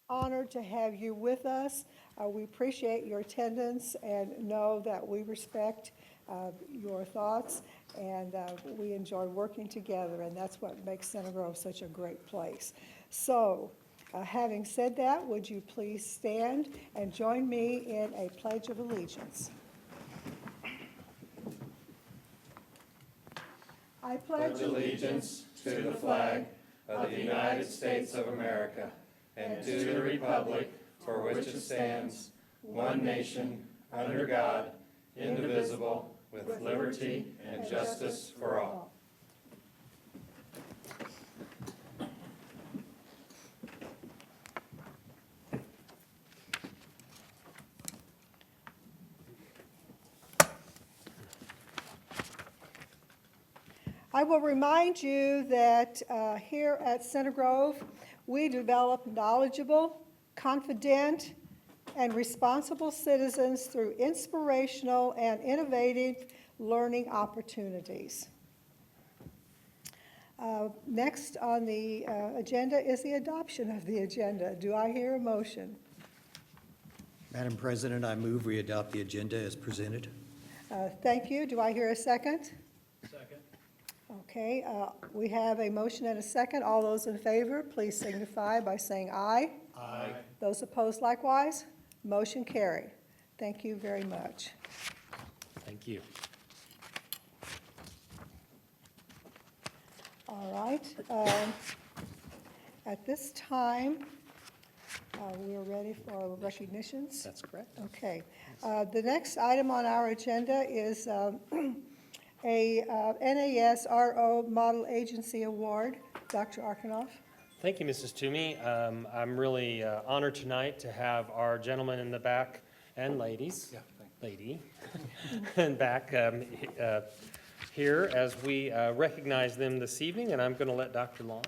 Honored to have you with us. We appreciate your attendance and know that we respect your thoughts, and we enjoy working together, and that's what makes Center Grove such a great place. So, having said that, would you please stand and join me in a Pledge of Allegiance? I pledge allegiance to the flag of the United States of America and to the republic for which it stands, one nation, under God, indivisible, with liberty and justice for all. I will remind you that here at Center Grove, we develop knowledgeable, confident, and responsible citizens through inspirational and innovative learning opportunities. Next on the agenda is the adoption of the agenda. Do I hear a motion? Madam President, I move we adopt the agenda as presented. Thank you. Do I hear a second? Second. Okay, we have a motion and a second. All those in favor, please signify by saying aye. Aye. Those opposed likewise. Motion carried. Thank you very much. Thank you. All right. At this time, we're ready for recognitions. That's correct. Okay. The next item on our agenda is a NASRO Model Agency Award. Dr. Arkanoff. Thank you, Mrs. Toomey. I'm really honored tonight to have our gentleman in the back and ladies, lady, and back here as we recognize them this evening, and I'm going to let Dr. Long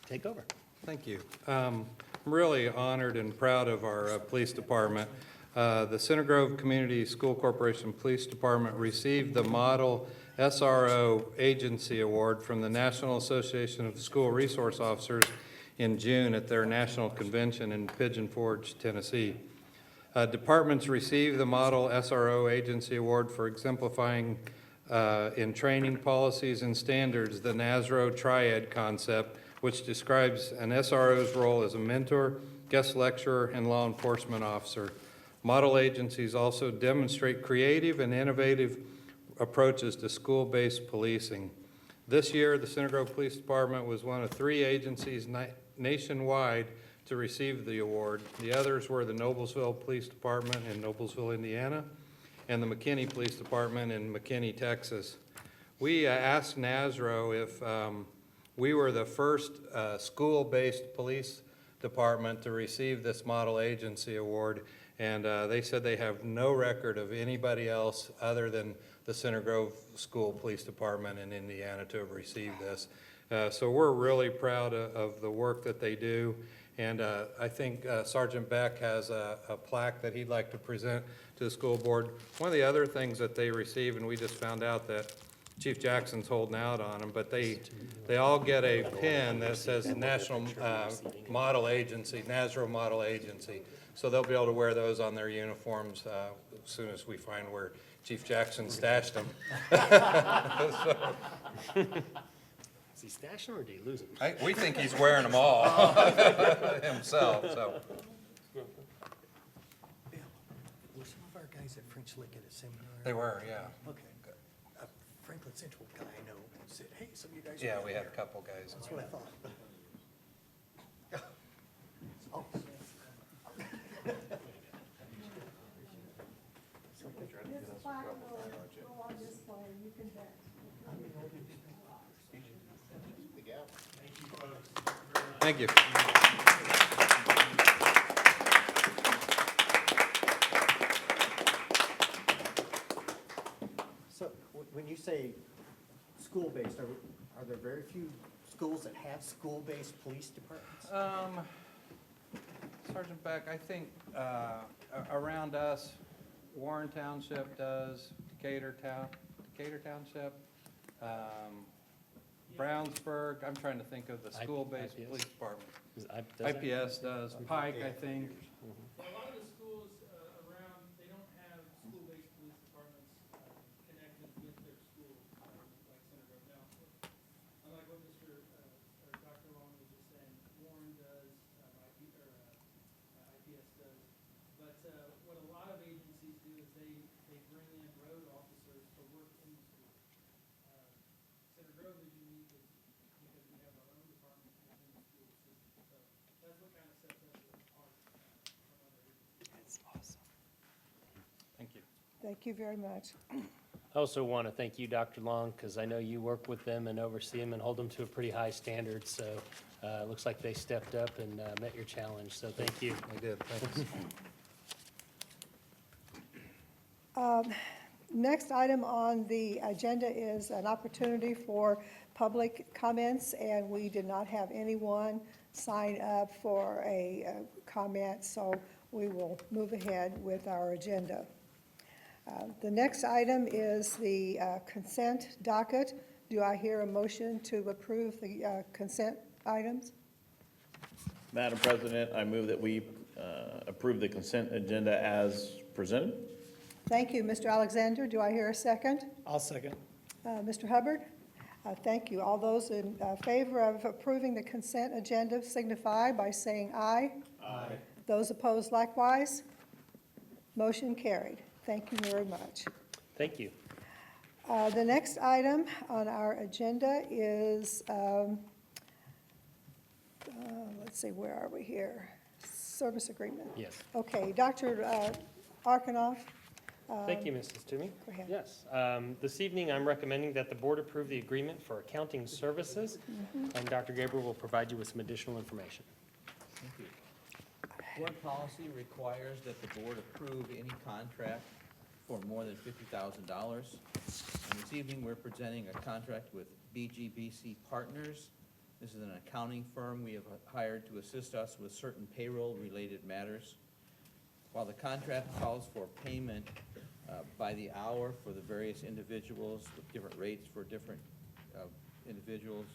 take over. Thank you. I'm really honored and proud of our police department. The Center Grove Community School Corporation Police Department received the Model SRO Agency Award from the National Association of School Resource Officers in June at their national convention in Pigeon Forge, Tennessee. Departments received the Model SRO Agency Award for exemplifying in training policies and standards the NASRO triad concept, which describes an SRO's role as a mentor, guest lecturer, and law enforcement officer. Model agencies also demonstrate creative and innovative approaches to school-based policing. This year, the Center Grove Police Department was one of 3 agencies nationwide to receive the award. The others were the Noblesville Police Department in Noblesville, Indiana, and the McKinney Police Department in McKinney, Texas. We asked NASRO if we were the first school-based police department to receive this Model Agency Award, and they said they have no record of anybody else other than the Center Grove School Police Department in Indiana to have received this. So we're really proud of the work that they do, and I think Sergeant Beck has a plaque that he'd like to present to the school board. One of the other things that they receive, and we just found out that Chief Jackson's holding out on them, but they all get a pin that says National Model Agency, NASRO Model Agency. So they'll be able to wear those on their uniforms as soon as we find where Chief Jackson stashed them. Is he stashing them or did he lose them? We think he's wearing them all himself, so. Were some of our guys at French Lick at a seminar? They were, yeah. Okay. A Franklin Central guy I know said, hey, some of you guys. Yeah, are we there." had a couple guys. That's what I thought. Oh. This plaque will go on display. You can bet. Thank you. So when you say school-based, are there very few schools that have school-based police departments? Sergeant Beck, I think around us, Warren Township does, Decatur Township. Brownsburg, I'm trying to think of the school-based IPS? police department. Does it? IPS does, Pike, I think. A lot of the schools around, they don't have school-based police departments connected with their schools, like Center Grove. Now, unlike what Mr. or Dr. Long was just saying, Warren does, IPS does. But what a lot of agencies do is they bring in road officers to work in the school. Center Grove is unique because we have our own department within the school system. So that's what kind of sets us apart from other agencies. Thank you. Thank you very much. I also want to thank you, Dr. Long, because I know you work with them and oversee them and hold them to a pretty high standard. So it looks like they stepped up and met your challenge. So thank you. I did, thanks. Next item on the agenda is an opportunity for public comments, and we did not have anyone sign up for a comment, so we will move ahead with our agenda. The next item is the consent docket. Do I hear a motion to approve the consent items? Madam President, I move that we approve the consent agenda as presented. Thank you, Mr. Alexander. Do I hear a second? I'll second. Mr. Hubbard? Thank you. All those in favor of approving the consent agenda signify by saying aye. Aye. Those opposed likewise? Motion carried. Thank you very much. Thank you. The next item on our agenda is, let's see, where are we here? Service agreement. Yes. Okay, Dr. Arkanoff. Thank you, Mrs. Toomey. Go ahead. Yes. This evening, I'm recommending that the board approve the agreement for accounting services, and Dr. Gabriel will provide you with some additional information. Thank you. Board policy requires that the board approve any contract for more than $50,000. And this evening, we're presenting a contract with BGBC Partners. This is an accounting firm we have hired to assist us with certain payroll-related matters. While the contract calls for payment by the hour for the various individuals with different rates for different individuals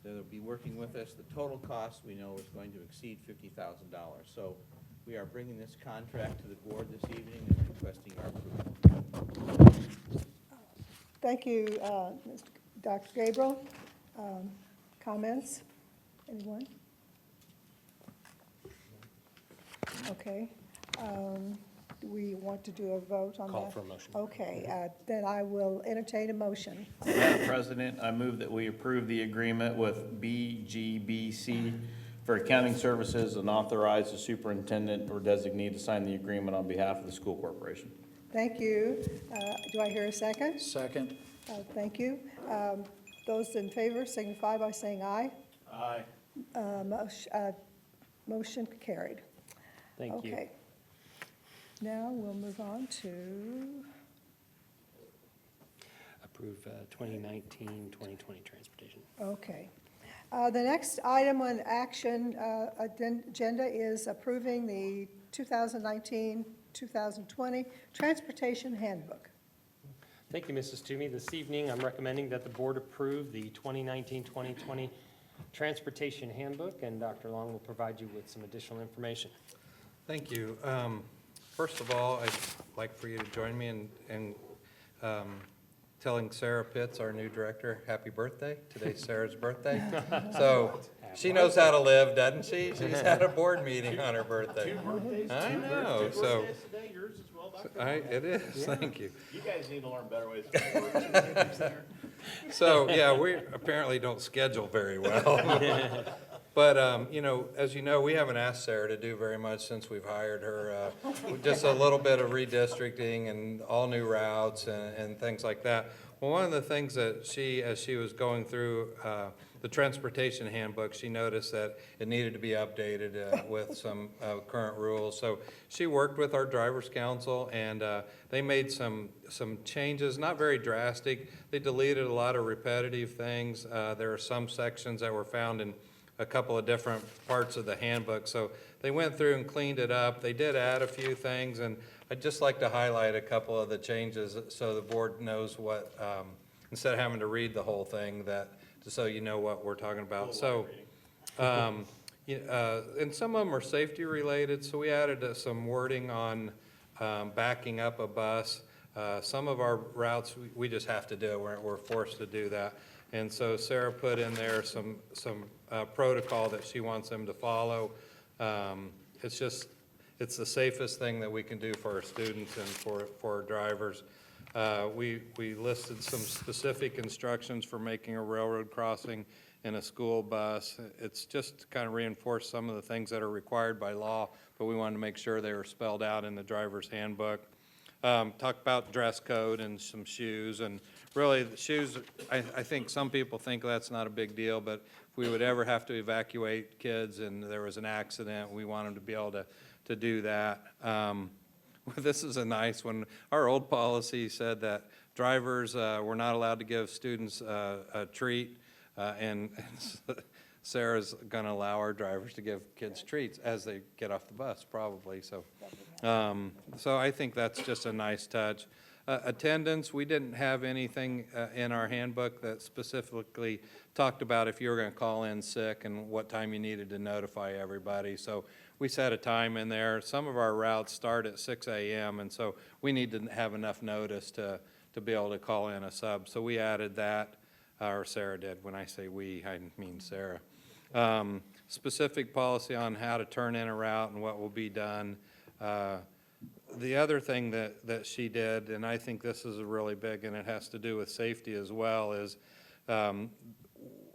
that will be working with us, the total cost we know is going to exceed $50,000. So we are bringing this contract to the board this evening and requesting our approval. Thank you, Dr. Gabriel. Comments? Anyone? Okay. Do we want to do a vote on that? Call for a motion. Okay, then I will entertain a motion. Madam President, I move that we approve the agreement with BGBC for accounting services and authorize the superintendent or designee to sign the agreement on behalf of the school corporation. Thank you. Do I hear a second? Second. Thank you. Those in favor signify by saying aye. Aye. Motion carried. Thank you. Okay. Now we'll move on to, Approve 2019-2020 transportation. okay. The next item on action agenda is approving the 2019-2020 Transportation Handbook. Thank you, Mrs. Toomey. This evening, I'm recommending that the board approve the 2019-2020 Transportation Handbook, and Dr. Long will provide you with some additional information. Thank you. First of all, I'd like for you to join me in telling Sarah Pitts, our new director, happy birthday. Today's Sarah's birthday. So she knows how to live, doesn't she? She's had a board meeting on her birthday. I know, so. Today, yours as well, Dr. It is, thank you. You guys need to learn better ways to work. So, yeah, we apparently don't schedule very well. But, you know, as you know, we haven't asked Sarah to do very much since we've hired her. Just a little bit of redistricting and all new routes and things like that. Well, one of the things that as she was going through the transportation handbook, she noticed that it needed to be updated with some current rules. So she worked with our driver's council, and they made some changes, not very drastic. They deleted a lot of repetitive things. There are some sections that were found in a couple of different parts of the handbook. So they went through and cleaned it up. They did add a few things, and I'd just like to highlight a couple of the changes so the board knows what, instead of having to read the whole thing, that so you know what we're talking about. So, and some of them are safety related, so we added some wording on backing up a bus. Some of our routes, we just have to do it, we're forced to do that. And so Sarah put in there some protocol that she wants them to follow. It's the safest thing that we can do for our students and for our drivers. We listed some specific instructions for making a railroad crossing in a school bus. It's just to kind of reinforce some of the things that are required by law, but we wanted to make sure they were spelled out in the driver's handbook. Talk about dress code and some shoes, and really the shoes, I think some people think that's not a big deal, but if we would ever have to evacuate kids and there was an accident, we want them to be able to do that. This is a nice one. Our old policy said that drivers were not allowed to give students a treat, and Sarah's going to allow our drivers to give kids treats as they get off the bus, probably. So I think that's just a nice touch. Attendance, we didn't have anything in our handbook that specifically talked about if you were going to call in sick and what time you needed to notify everybody. So we set a time in there. Some of our routes start at 6 a.m., and so we need to have enough notice to be able to call in a sub. So we added that, or Sarah did. When I say we, I mean Sarah. Specific policy on how to turn in a route and what will be done. The other thing that she did, and I think this is really big and it has to do with safety as well, is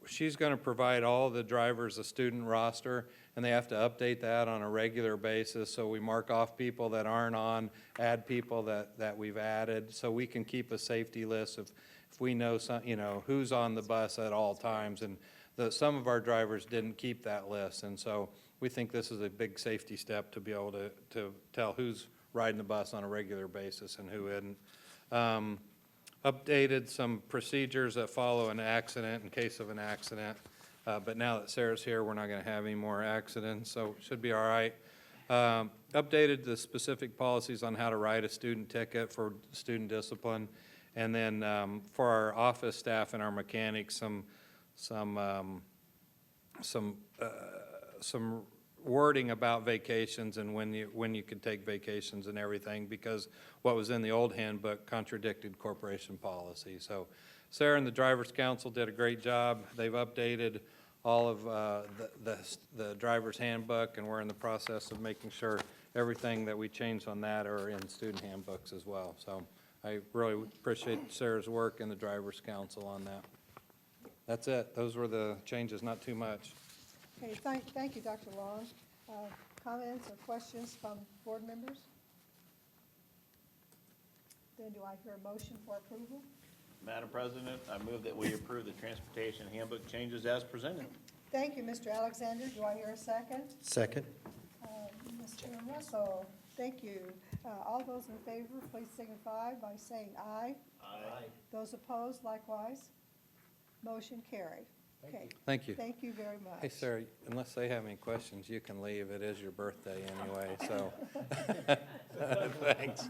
she's going to provide all of the drivers a student roster, and they have to update that on a regular basis. So we mark off people that aren't on, add people that we've added, so we can keep a safety list if we know who's on the bus at all times. And some of our drivers didn't keep that list, and so we think this is a big safety step to be able to tell who's riding the bus on a regular basis and who isn't. Updated some procedures that follow an accident in case of an accident. But now that Sarah's here, we're not going to have any more accidents, so it should be all right. Updated the specific policies on how to write a student ticket for student discipline. And then for our office staff and our mechanics, some wording about vacations and when you could take vacations and everything, because what was in the old handbook contradicted corporation policy. So Sarah and the Drivers Council did a great job. They've updated all of the driver's handbook, and we're in the process of making sure everything that we changed on that are in student handbooks as well. So I really appreciate Sarah's work and the Drivers Council on that. That's it. Those were the changes, not too much. Okay, thank you, Dr. Long. Comments or questions from board members? Then do I hear a motion for approval? Madam President, I move that we approve the transportation handbook changes as presented. Thank you, Mr. Alexander. Do I hear a second? Second. Mr. Russell, thank you. All those in favor, please signify by saying aye. Aye. Those opposed, likewise. Motion carried. Okay. Thank you. Thank you very much. Hey, Sarah, unless they have any questions, you can leave. It is your birthday anyway, so. Thanks.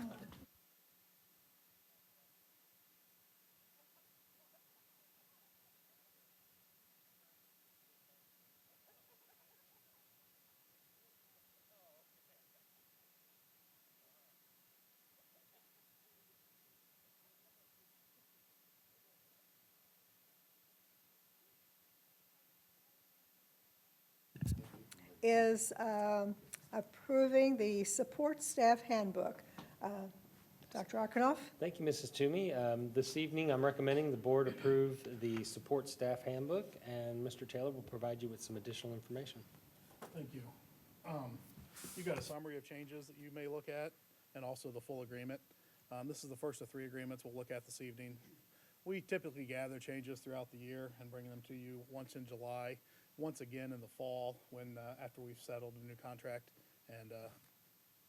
Is approving the support staff handbook. Dr. Arkanoff? Thank you, Mrs. Toomey. This evening, I'm recommending the board approve the support staff handbook, and Mr. Taylor will provide you with some additional information. Thank you. You got a summary of changes that you may look at, and also the full agreement. This is the first of 3 agreements we'll look at this evening. We typically gather changes throughout the year and bring them to you once in July, once again in the fall, when after we've settled a new contract and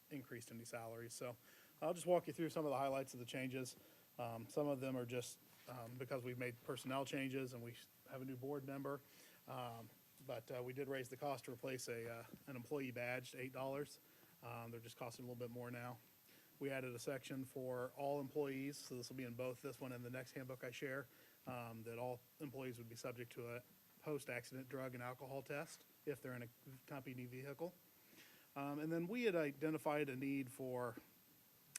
increased any salaries. So I'll just walk you through some of the highlights of the changes. Some of them are just because we've made personnel changes and we have a new board member. But we did raise the cost to replace an employee badge to $8. They're just costing a little bit more now. We added a section for all employees, so this will be in both this one and the next handbook I share, that all employees would be subject to a post-accident drug and alcohol test if they're in a company vehicle. And then we had identified a need for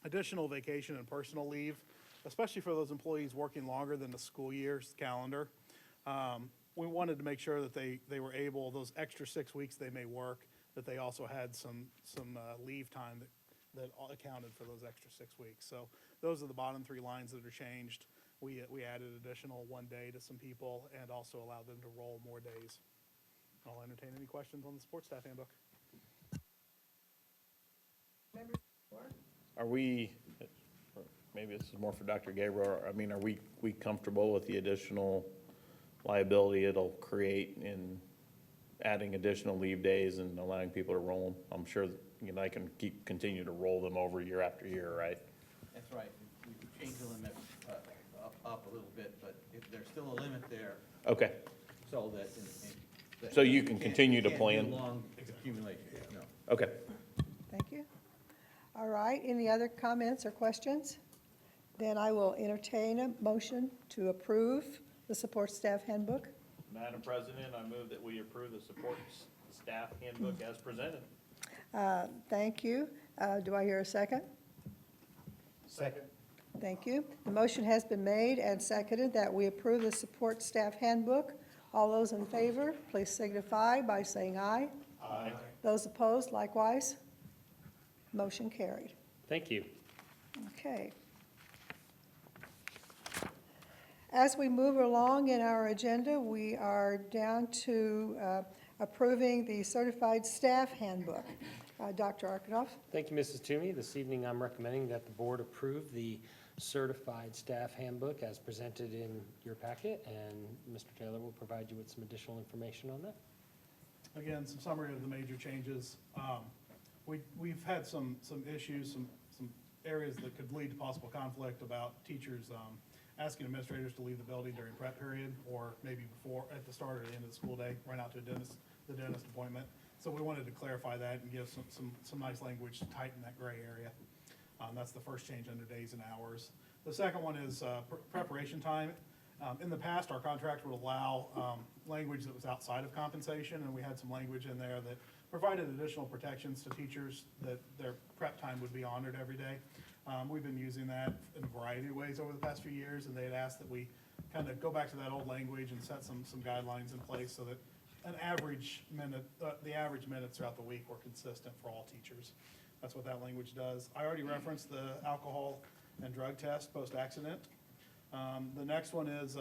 additional vacation and personal leave, especially for those employees working longer than the school year's calendar. We wanted to make sure that they were able, those extra 6 weeks they may work, that they also had some leave time that accounted for those extra 6 weeks. So those are the bottom 3 lines that are changed. We added additional 1 day to some people and also allowed them to roll more days. I'll entertain any questions on the support staff handbook. Are we, or maybe this is more for Dr. Gabriel, I mean, are we comfortable with the additional liability it'll create in adding additional leave days and allowing people to roll them? I'm sure, I can continue to roll them over year after year, right? That's right. We changed the limit up a little bit, but if there's still a limit there, Okay, so that. So you can continue to plan? Can't do long accumulation, no. okay. Thank you. All right, any other comments or questions? Then I will entertain a motion to approve the support staff handbook. Madam President, I move that we approve the support staff handbook as presented. Thank you. Do I hear a second? Second. Thank you. The motion has been made and seconded that we approve the support staff handbook. All those in favor, please signify by saying aye. Aye. Those opposed, likewise. Motion carried. Thank you. Okay. As we move along in our agenda, we are down to approving the certified staff handbook. Dr. Arkanoff? Thank you, Mrs. Toomey. This evening, I'm recommending that the board approve the certified staff handbook as presented in your packet, and Mr. Taylor will provide you with some additional information on that. Again, some summary of the major changes. We've had some issues, some areas that could lead to possible conflict about teachers asking administrators to leave the building during prep period, or maybe before, at the start or the end of the school day, run out to the dentist appointment. So we wanted to clarify that and give some nice language to tighten that gray area. That's the first change under days and hours. The second one is preparation time. In the past, our contract would allow language that was outside of compensation, and we had some language in there that provided additional protections to teachers, that their prep time would be honored every day. We've been using that in a variety of ways over the past few years, and they had asked that we kind of go back to that old language and set some guidelines in place so that an average minute, the average minutes throughout the week were consistent for all teachers. That's what that language does. I already referenced the alcohol and drug test post-accident. The next one is,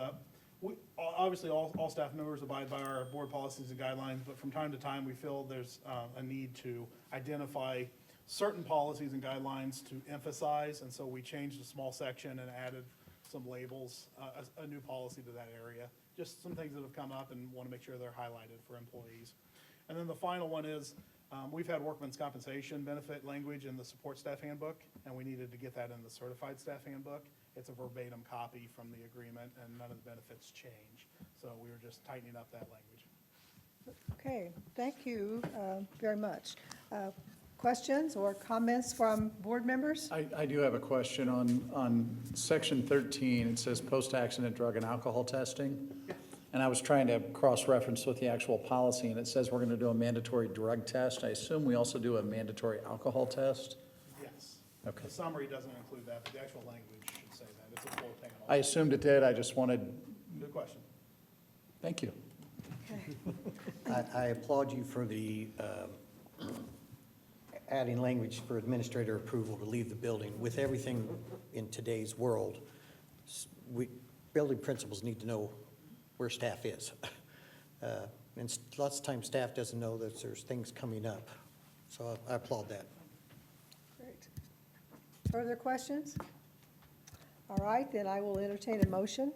obviously all staff members abide by our board policies and guidelines, but from time to time, we feel there's a need to identify certain policies and guidelines to emphasize, and so we changed a small section and added some labels, a new policy to that area. Just some things that have come up and want to make sure they're highlighted for employees. And then the final one is, we've had workman's compensation benefit language in the support staff handbook, and we needed to get that in the certified staff handbook. It's a verbatim copy from the agreement, and none of the benefits change. So we were just tightening up that language. Okay, thank you very much. Questions or comments from board members? I do have a question on section 13. It says post-accident drug and alcohol testing. And I was trying to cross-reference with the actual policy, and it says we're going to do a mandatory drug test. I assume we also do a mandatory alcohol test? Yes. Okay. The summary doesn't include that, but the actual language should say that. It's a full panel. I assumed it did. I just wanted, Good question. thank you. I applaud you for the adding language for administrator approval to leave the building. With everything in today's world, building principals need to know where staff is. And lots of times staff doesn't know that there's things coming up. So I applaud that. Great. Further questions? All right, then I will entertain a motion.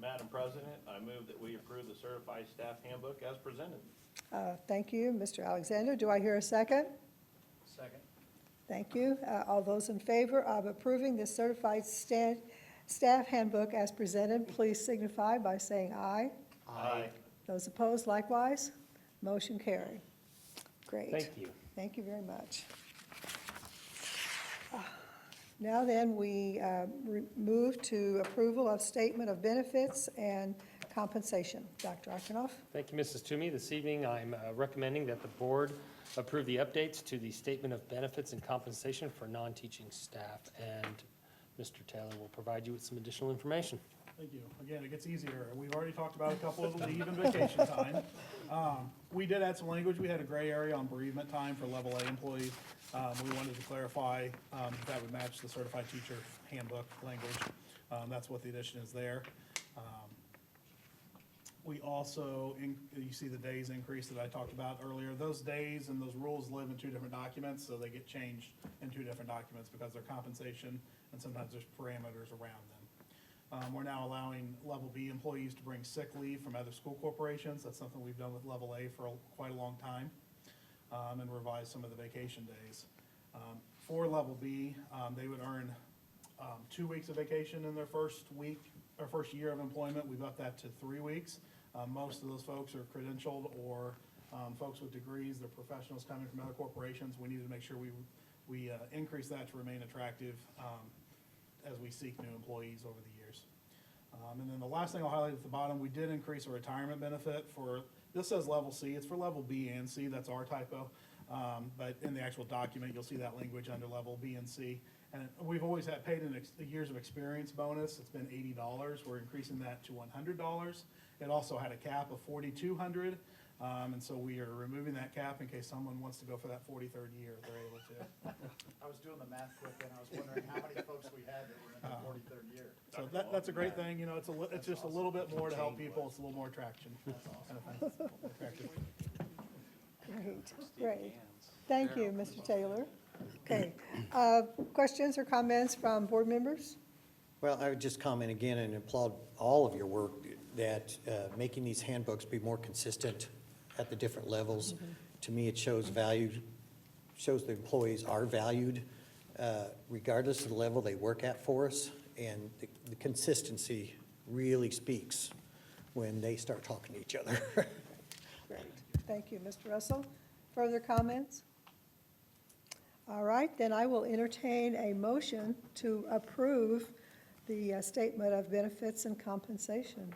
Madam President, I move that we approve the certified staff handbook as presented. Thank you, Mr. Alexander. Do I hear a second? Second. Thank you. All those in favor of approving the certified staff handbook as presented, please signify by saying aye. Aye. Those opposed, likewise. Motion carried. Great. Thank you. Thank you very much. Now then, we move to approval of statement of benefits and compensation. Dr. Arkanoff? Thank you, Mrs. Toomey. This evening, I'm recommending that the board approve the updates to the statement of benefits and compensation for non-teaching staff, and Mr. Taylor will provide you with some additional information. Thank you. Again, it gets easier. We've already talked about a couple of the leave and vacation time. We did add some language. We had a gray area on bereavement time for level A employees. We wanted to clarify that would match the certified teacher handbook language. That's what the addition is there. We also, you see the days increase that I talked about earlier. Those days and those rules live in two different documents, so they get changed in two different documents because they're compensation and sometimes there's parameters around them. We're now allowing level B employees to bring sick leave from other school corporations. That's something we've done with level A for quite a long time, and revise some of the vacation days. For level B, they would earn 2 weeks of vacation in their first week, or first year of employment. We've upped that to 3 weeks. Most of those folks are credentialed or folks with degrees. They're professionals coming from other corporations. We need to make sure we increase that to remain attractive as we seek new employees over the years. And then the last thing I'll highlight at the bottom, we did increase a retirement benefit for, this says level C, it's for level B and C, that's our typo. But in the actual document, you'll see that language under level B and C. And we've always had paid a years of experience bonus. It's been $80. We're increasing that to $100. It also had a cap of $4,200. And so we are removing that cap in case someone wants to go for that 43rd year, they're able to. I was doing the math quick and I was wondering how many folks we had that were in their 43rd year. So that's a great thing, you know, it's just a little bit more to help people, it's a little more traction. Attractive. Great. Thank you, Mr. Taylor. Okay. Questions or comments from board members? Well, I would just comment again and applaud all of your work that making these handbooks be more consistent at the different levels. To me, it shows value, shows the employees are valued regardless of the level they work at for us. And the consistency really speaks when they start talking to each other. Great. Thank you, Mr. Russell. Further comments? All right, then I will entertain a motion to approve the statement of benefits and compensation.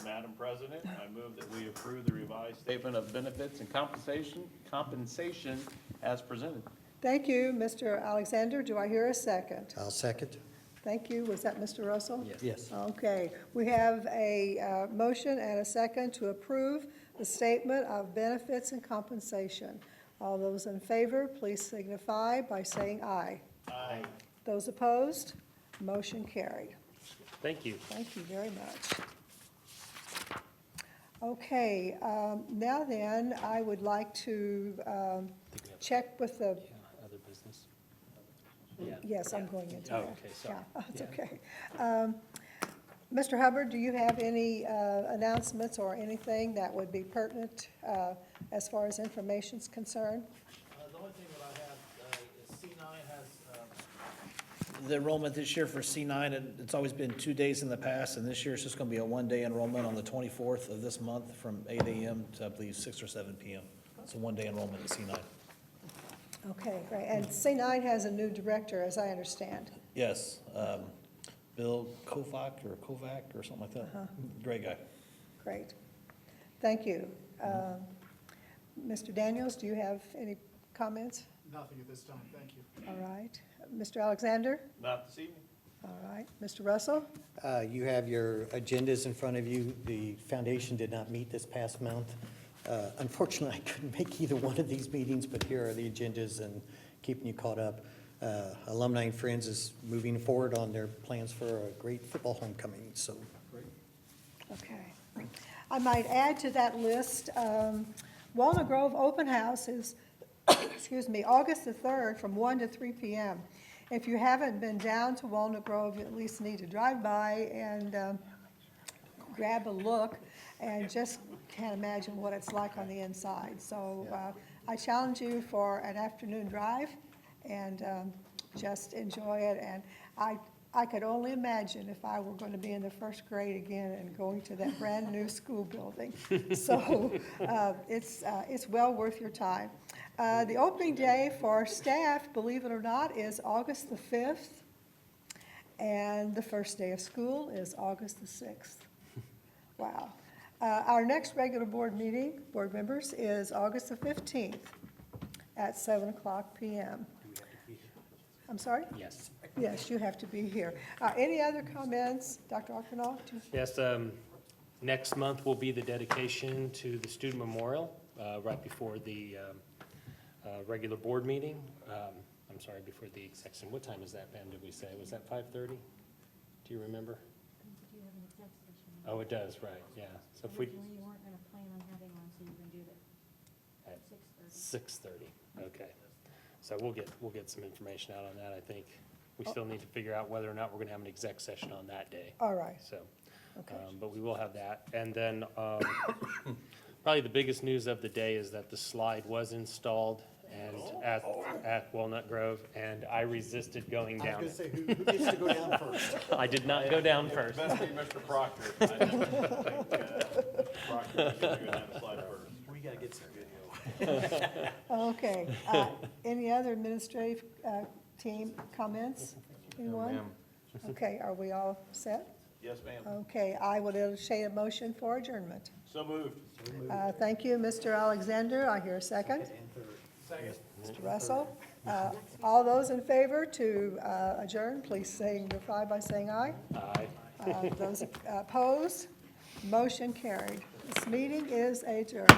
Madam President, I move that we approve the revised statement of benefits and compensation as presented. Thank you, Mr. Alexander. Do I hear a second? I'll second. Thank you. Was that Mr. Russell? Yes. Okay. We have a motion and a second to approve the statement of benefits and compensation. All those in favor, please signify by saying aye. Aye. Those opposed, motion carried. Thank you. Thank you very much. Okay, now then, I would like to check with the, Yeah, other business. yes, I'm going into Oh, that. okay, sorry. Yeah, that's okay. Mr. Hubbard, do you have any announcements or anything that would be pertinent as far as information's concerned? The only thing that I have is C9 has, the enrollment this year for C9, it's always been 2 days in the past, and this year it's just going to be a one-day enrollment on the 24th of this month from 8 a.m. to, I believe, 6 or 7 p.m. It's a one-day enrollment at C9. Okay, great. And C9 has a new director, as I understand. Yes, Bill Kovac or something like that. Great guy. Great. Thank you. Mr. Daniels, do you have any comments? Nothing at this time, thank you. All right. Mr. Alexander? Not this evening. All right. Mr. Russell? You have your agendas in front of you. The foundation did not meet this past month. Unfortunately, I couldn't make either one of these meetings, but here are the agendas and keeping you caught up. Alumni and Friends is moving forward on their plans for a great football homecoming, so. Okay. I might add to that list, Walnut Grove Open House is, excuse me, August the 3rd from 1 to 3 p.m. If you haven't been down to Walnut Grove, you at least need to drive by and grab a look, and just can't imagine what it's like on the inside. So I challenge you for an afternoon drive and just enjoy it. And I could only imagine if I were going to be in the first grade again and going to that brand-new school building. So it's well worth your time. The opening day for staff, believe it or not, is August the 5th. And the first day of school is August the 6th. Wow. Our next regular board meeting, board members, is August the 15th at 7 o'clock PM. I'm sorry? Yes. Yes, you have to be here. Any other comments? Dr. Archibald? Yes, next month will be the dedication to the student memorial, right before the regular board meeting. I'm sorry, before the exec session. What time is that, Pam, did we say? Was that 5:30? Do you remember? You have an exec session. Oh, it does, right, yeah. So if we, Originally, you weren't gonna plan on having one, so you're gonna do it at 6:30. 6:30, okay. So we'll get some information out on that, I think. We still need to figure out whether or not we're gonna have an exec session on that day. All right. So, Okay. but we will have that. And then, probably the biggest news of the day is that the slide was installed and at Walnut Grove, and I resisted going down it. say, who gets to go down first? I did not go down first. Best be Mr. Proctor. I think, Proctor is gonna go down the slide first. We gotta get some video. Okay. Any other administrative team comments? Anyone? ma'am. Okay, are we all set? Yes, ma'am. Okay, I will entertain a motion for adjournment. So moved. Thank you, Mr. Alexander. I hear a second. Mr. Russell. All those in favor to adjourn, please signify by saying aye. Aye. Those opposed, motion carried. This meeting is adjourned.